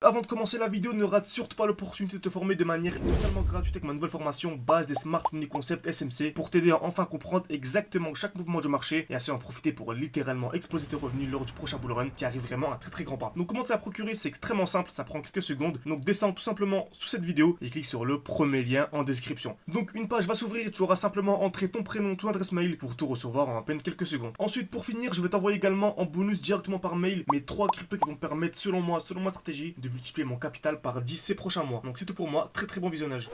avant de commencer la vidéo, ne rate surtout pas l'opportunité de te former de manière totalement gratuite avec ma nouvelle formation base des Smart Money Concept SMC pour t'aider à enfin comprendre exactement chaque mouvement du marché et ainsi en profiter pour littéralement exploser tes revenus lors du prochain bull run qui arrive vraiment à très grand pas. Donc comment te la procurer, c'est extrêmement simple, ça prend quelques secondes. Donc descends tout simplement sous cette vidéo et clique sur le premier lien en description. Donc une page va s'ouvrir et tu auras simplement entré ton prénom, ton adresse mail pour tout recevoir en à peine quelques secondes. Ensuite, pour finir, je vais t'envoyer également en bonus directement par mail mes 3 cryptos qui vont me permettre selon moi, selon ma stratégie, de multiplier mon capital par 10 ces prochains mois. Donc c'est tout pour moi, très bon visionnage.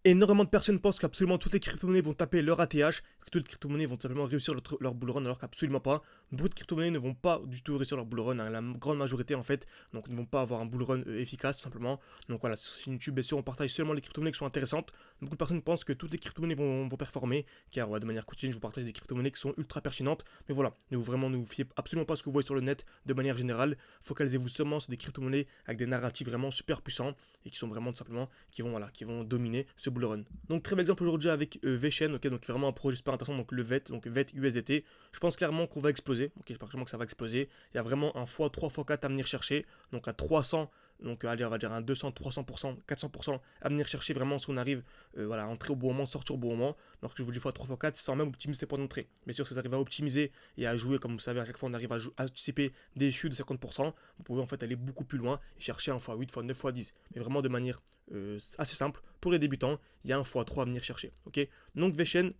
Énormément de personnes pensent qu'absolument toutes les crypto-monnaies vont taper leur ATH, que toutes les crypto-monnaies vont simplement réussir leur bull run, alors qu'absolument pas. Beaucoup de crypto-monnaies ne vont pas du tout réussir leur bull run, hein, la grande majorité en fait, donc ne vont pas avoir un bull run efficace tout simplement. Donc voilà, sur YouTube, bien sûr, on partage seulement les crypto-monnaies qui sont intéressantes. Beaucoup de personnes pensent que toutes les crypto-monnaies vont performer, car ouais, de manière quotidienne, je vous partage des crypto-monnaies qui sont ultra pertinentes. Mais voilà, ne vous fiez absolument pas à ce que vous voyez sur le net de manière générale. Focalisez-vous seulement sur des crypto-monnaies avec des narratifs vraiment super puissants et qui sont vraiment tout simplement qui vont dominer ce bull run. Donc très bel exemple aujourd'hui avec VeChain, ok, donc vraiment un projet super intéressant, donc le VET, donc VET USDT. Je pense clairement qu'on va exploser, ok, je pense clairement que ça va exploser. Il y a vraiment un x3, x4 à venir chercher, donc à 300, donc allez, on va dire un 200, 300%, 400% à venir chercher vraiment si on arrive voilà, à entrer au bon moment, sortir au bon moment. Donc je vous dis x3, x4 sans même optimiser ses points d'entrée. Bien sûr, si vous arrivez à optimiser et à jouer, comme vous savez, à chaque fois on arrive à anticiper des chutes de 50%, vous pouvez en fait aller beaucoup plus loin et chercher un x8, x9, x10. Mais vraiment de manière assez simple. Pour les débutants, il y a un x3 à venir chercher. Ok, donc VeChain,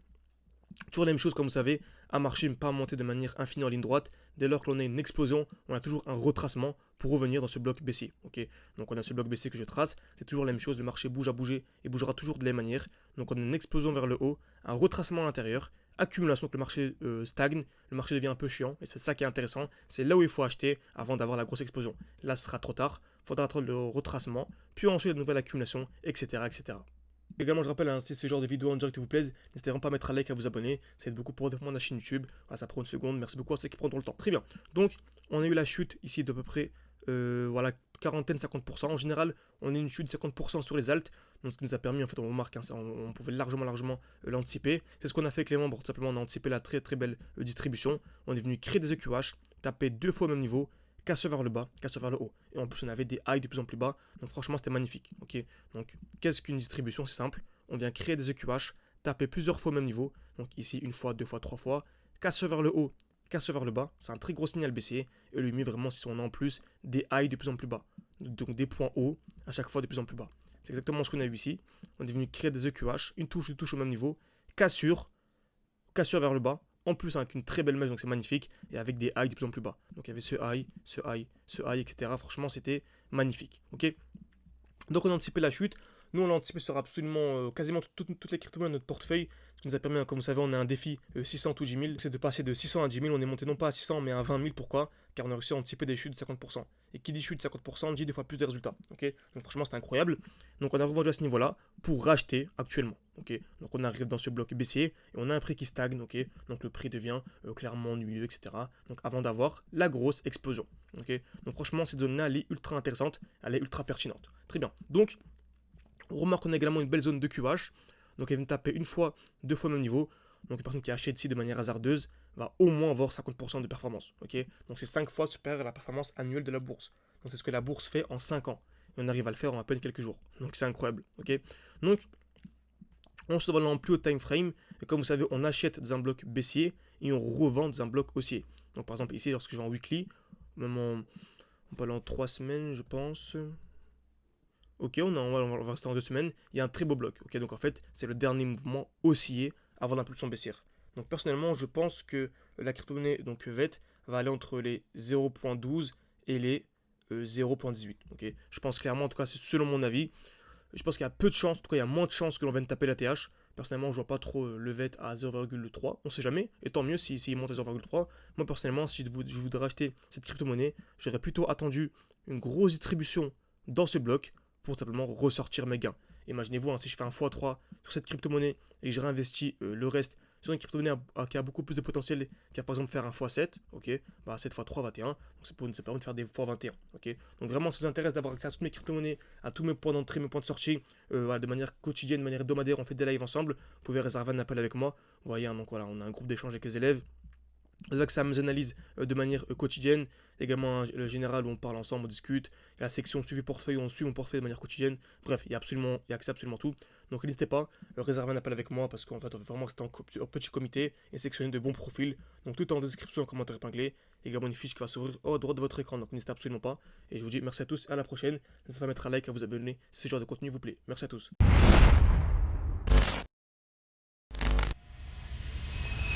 toujours la même chose comme vous savez, un marché ne pas monter de manière infinie en ligne droite. Dès lors que l'on a une explosion, on a toujours un retracement pour revenir dans ce bloc baissier. Ok, donc on a ce bloc baissier que je trace, c'est toujours la même chose, le marché bouge à bouger et bougera toujours de la même manière. Donc on a une explosion vers le haut, un retracement à l'intérieur, accumulation, donc le marché stagne, le marché devient un peu chiant et c'est ça qui est intéressant, c'est là où il faut acheter avant d'avoir la grosse explosion. Là ce sera trop tard, il faudra attendre le retracement, puis ensuite la nouvelle accumulation, etc. etc. Également, je rappelle, hein, si ce genre de vidéo en direct vous plaise, n'hésitez vraiment pas à mettre un like, à vous abonner. Ça aide beaucoup pour le développement de la chaîne YouTube. Voilà, ça prend une seconde. Merci beaucoup à ceux qui prendront le temps. Très bien. Donc, on a eu la chute ici d'à peu près voilà, quarantaine, 50%. En général, on a une chute de 50% sur les alts. Donc, ce qui nous a permis, en fait, on remarque, hein, on pouvait largement l'anticiper. C'est ce qu'on a fait avec les membres. Tout simplement, on a anticipé la très belle distribution. On est venu créer des EQH, taper 2 fois au même niveau, casse vers le bas, casse vers le haut. Et en plus, on avait des highs de plus en plus bas. Donc, franchement, c'était magnifique. Ok. Donc, qu'est-ce qu'une distribution? C'est simple. On vient créer des EQH, taper plusieurs fois au même niveau. Donc, ici, une fois, deux fois, trois fois. Casse vers le haut, casse vers le bas. C'est un très gros signal baissier. Et le mieux, vraiment, si on a en plus des highs de plus en plus bas. Donc, des points hauts à chaque fois de plus en plus bas. C'est exactement ce qu'on a eu ici. On est venu créer des EQH, une touche au même niveau. Cassure vers le bas. En plus avec une très belle mèche, donc c'est magnifique, et avec des highs de plus en plus bas. Donc il y avait ce high, ce high, ce high, etc. Franchement, c'était magnifique. Ok. Donc on a anticipé la chute. Nous, on l'a anticipé sur absolument quasiment toutes les crypto-monnaies de notre portefeuille. Ce qui nous a permis, hein, comme vous savez, on a un défi 600 ou 10 000. C'est de passer de 600 à 10 000. On est monté non pas à 600, mais à 20 000. Pourquoi? Car on a réussi à anticiper des chutes de 50%. Et qui dit chute de 50% dit des fois plus de résultats. Okay, donc franchement, c'est incroyable. Donc on a revendu à ce niveau-là pour racheter actuellement. Okay, donc on arrive dans ce bloc baissier et on a un prix qui stagne. Okay, donc le prix devient clairement ennuyeux, etc. Donc avant d'avoir la grosse explosion. Okay, donc franchement, cette zone-là, elle est ultra intéressante. Elle est ultra pertinente. Très bien. Donc, on remarque qu'on a également une belle zone de QH. Donc elle vient taper une fois, deux fois au même niveau. Donc une personne qui achète ici de manière hasardeuse va au moins avoir 50% de performance. Okay, donc c'est 5 fois supérieur à la performance annuelle de la bourse. Donc c'est ce que la bourse fait en 5 ans. Et on arrive à le faire en à peine quelques jours. Donc c'est incroyable. Okay, donc on se voit en plus haut time frame. Et comme vous savez, on achète dans un bloc baissier et on revend dans un bloc haussier. Donc par exemple ici, lorsque je vais en weekly, même on peut aller en 3 semaines, je pense. Ok, on va rester en 2 semaines. Il y a un très beau bloc. Ok, donc en fait, c'est le dernier mouvement haussier avant l'impulsion baissière. Donc personnellement, je pense que la crypto-monnaie, donc VET, va aller entre les 0.12 et les 0.18. Ok, je pense clairement, en tout cas, c'est selon mon avis. Je pense qu'il y a peu de chances, en tout cas, il y a moins de chances que l'on vienne taper la TH. Personnellement, je vois pas trop le VET à 0,3. On sait jamais. Et tant mieux s'il monte à 0,3. Moi, personnellement, si je voudrais acheter cette crypto-monnaie, j'aurais plutôt attendu une grosse distribution dans ce bloc pour simplement ressortir mes gains. Imaginez-vous, hein, si je fais un x3 sur cette crypto-monnaie et que je réinvestis le reste sur une crypto-monnaie qui a beaucoup plus de potentiel, qui a par exemple faire un x7, ok, bah 7 x 3, 21, donc ça permet de faire des x21, ok. Donc vraiment, ça vous intéresse d'avoir accès à toutes mes crypto-monnaies, à tous mes points d'entrée, mes points de sortie, voilà, de manière quotidienne, de manière hebdomadaire, on fait des lives ensemble, vous pouvez réserver un appel avec moi, vous voyez, hein, donc voilà, on a un groupe d'échange avec les élèves, Les accès à mes analyses de manière quotidienne. Également le général où on parle ensemble, on discute. Il y a la section suivi portefeuille où on suit mon portefeuille de manière quotidienne. Bref, il y a accès à absolument tout. Donc n'hésitez pas, réservez un appel avec moi parce qu'en fait on veut vraiment rester en petit comité et sélectionner de bons profils. Donc tout est en description, en commentaire épinglé. Également une fiche qui va s'ouvrir à droite de votre écran. Donc n'hésitez absolument pas. Et je vous dis merci à tous et à la prochaine. N'hésitez pas à mettre un like, à vous abonner si ce genre de contenu vous plaît. Merci à tous.